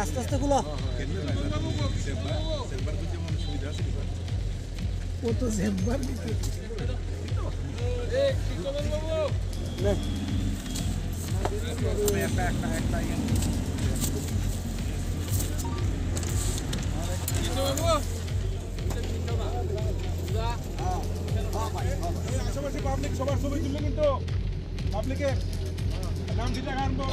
আস্তে আস্তে গুলো কত চেম্বার দিতে পাবলিক সবার ছবি তুললে কিন্তু পাবলিকের নাম ঠিক রাখা আনবো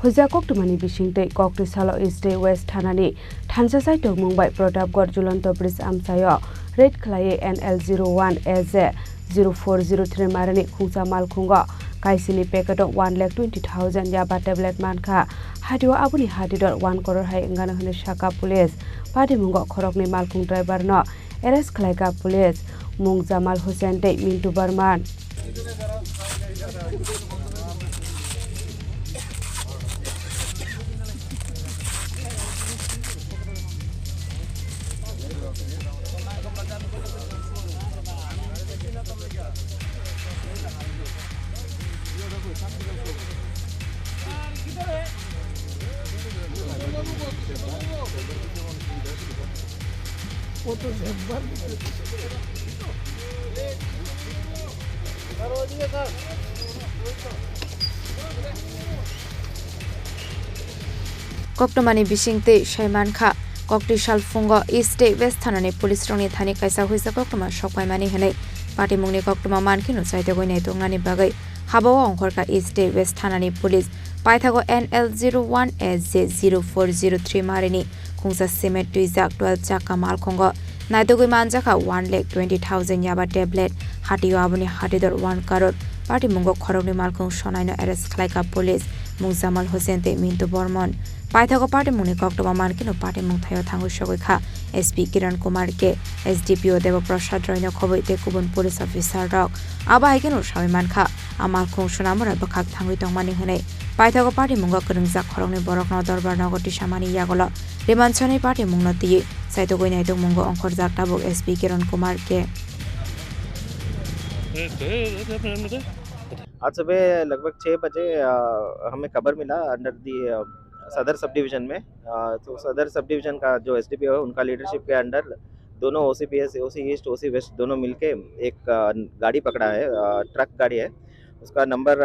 Hujakok tumani bisingtei kokti salo East West Thanani Thansasai tongmungbai Pratapgarh Julanto Bridge amsayo Red Khlaiwi NL01AJ-0403 Marini Khungsa Malkhungo Kaisini packet of 1,20,000 Yaba tablet Mankha Hadio abuni hadidor 1 crore hai ngana hone Shaka police Pati mungo Khorokni Malkhung driver no arrest Khlaiga police Mung Jamal Hussain tei Mintu Barman কত chamber Koktomani bisingte Mankha Kokti Shalfungo East West Thanani police rongni thani kaisa huisa koktoma sokpai mani hanai party mungni koktoma mankino saite goi nei tongani bagai habawa ongkhorka East West Thanani police paithago NL01AJ-0403 Marini Khungsa cement tuizak 12 chakka Malkhungo naitogoi manjaka 1,20,000 Yaba tablet hatiyo abuni hatidor 1 crore party mungo Khorangni Malkhung sonaino arrest Khlaiga police Mung Jamal Hussain te Mintu Barman Paithago party muni koktoma mankino party mung thayo thangu shogoi kha SP Kiran Kumar ke SDPO Deva Prasad Roino khoboi te kubun police officer rok aba haikeno shawi mankha amal khung sonamora bakhak thangui tongmani hone Paithago party mungo krungjak Khorangni borokno darbar nogoti samani yagolo remanchani party mungno ti saito goi nai tong mungo ongkhor jak tabok SP Kiran Kumar ke आज सुबह लगभग 6 बजे हमें खबर मिला under the सदर sub division में तो सदर सब डिवीज़न का जो एसडीपीओ है उनका लीडरशिप के अंडर दोनों ओसीपीएस ओसी ईस्ट ओसी वेस्ट दोनों मिलके एक गाड़ी पकड़ा है ट्रक गाड़ी है उसका नंबर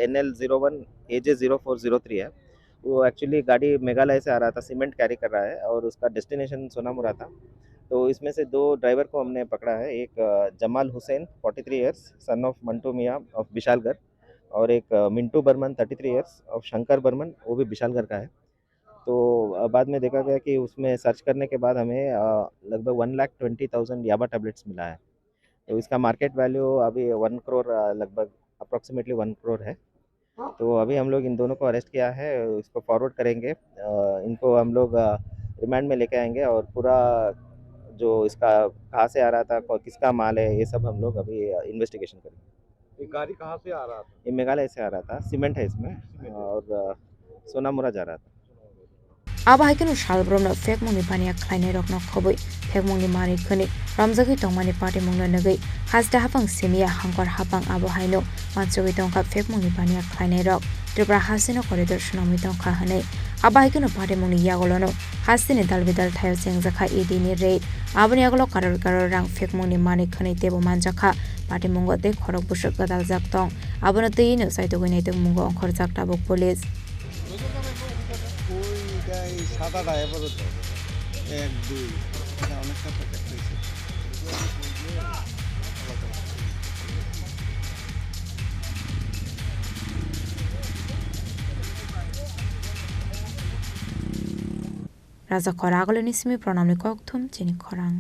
NL01AJ-0403 है वो एक्चुअली गाड़ी मेघालय से आ रहा था सीमेंट कैरी कर रहा है और उसका डेस्टिनेशन सोनामुरा था तो इसमें से 2 ड्राइवर को हमने पकड़ा है एक Jamal Hussain 43 years son of Mantu मियाँ ऑफ विशालगढ़ और एक मिंटू बर्मन 33 इयर्स ऑफ शंकर बर्मन वो भी विशालगढ़ का है तो बाद में देखा गया कि उसमें सर्च करने के बाद हमें लगभग 1,20,000 याबा टैबलेट्स मिला है तो इसका मार्केट वैल्यू अभी 1 करोड़ लगभग अप्रॉक्सीमेटली 1 करोड़ है तो अभी हम लोग इन दोनों को अरेस्ट किया है इसको फॉरवर्ड करेंगे इनको हम लोग रिमांड में लेके आएंगे और पूरा जो इसका कहाँ से आ रहा था किसका माल है ये सब हम लोग अभी इन्वेस्टिगेशन करेंगे ये गाड़ी कहाँ से आ रहा था ये मेघालय से आ रहा था सीमेंट है इसमें और सोनामुरा जा रहा था aba haikeno shalbromno fake mungni pania khlainai rokno khoboi fake mungni mari khoni ramjagi tongmani party mungno nagai hasta hapang simia hangkor hapang abo haino manchogi tongka fake mungni pania khlainai rok Tripura hasino corridor shnomi tongkha hanai aba haikeno party mungni yagolono hasini dalbidal thayo chengjakha edini rate aboni agolo karor rang fake mungni mani khani tebo manjakha party mungo te khorok busuk gadal jak tong abono teino saito goi nai tong mungo ongkhor jak tabok police সাদা driver তো 1 2 এটা অনেকটা project হয়েছে Raja Khorang nismi pranamni kokthum Chini Khorang